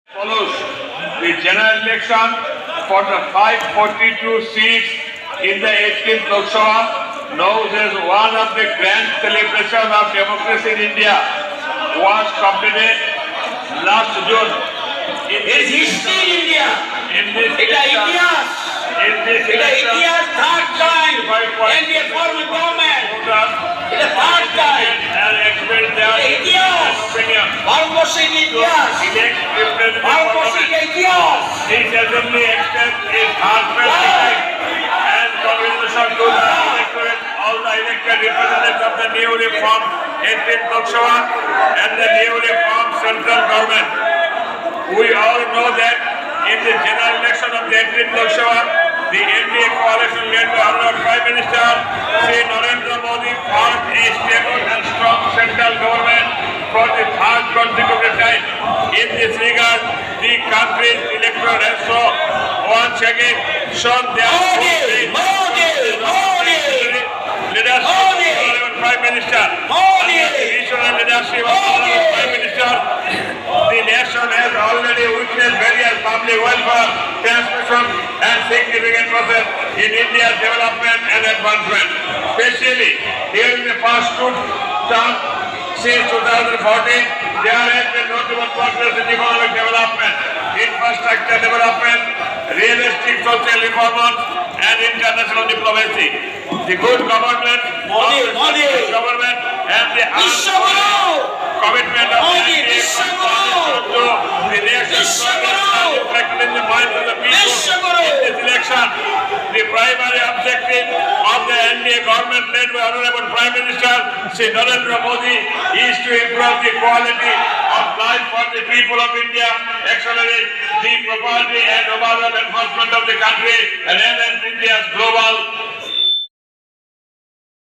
Follows the general election for the 542 seats in the 18th Lok Sabha, known as one of the grand celebrations of democracy in India, was completed last June. It is history in India. In this election, third time NDA formed government. It is third time. and express their opinion ভারতবর্ষের ইতিহাস to elect representative ভারতবর্ষের parliament. ইতিহাস This assembly extends its heartfelt respect and congratulations to the electorate, all the elected representatives of the newly formed 18th Lok Sabha and the newly formed central government. We all know that in the general election of the 18th Lok Sabha, the NDA coalition led by Honorable Prime Minister Shri Narendra Modi formed a stable and strong central government for the third consecutive time. In this regard, the country's electorate has so once again shown their leadership of Honorable Prime Minister. Under the visionary leadership of Honorable Prime Minister, the nation has already witnessed various public welfare, transmission and significant process in India's development and advancement. Especially during the past two terms since 2014, there has been notable progress in economic development, infrastructure development, realistic social reforms and international diplomacy. The good government of the central government and the commitment of the NDA to the nation's progress reflected in the minds of the people in this election. The primary objective of the NDA government led by Honorable Prime Minister Shri Narendra Modi is to improve the quality of life for the people of India, accelerate the property and overall advancement of the country, and enhance India's global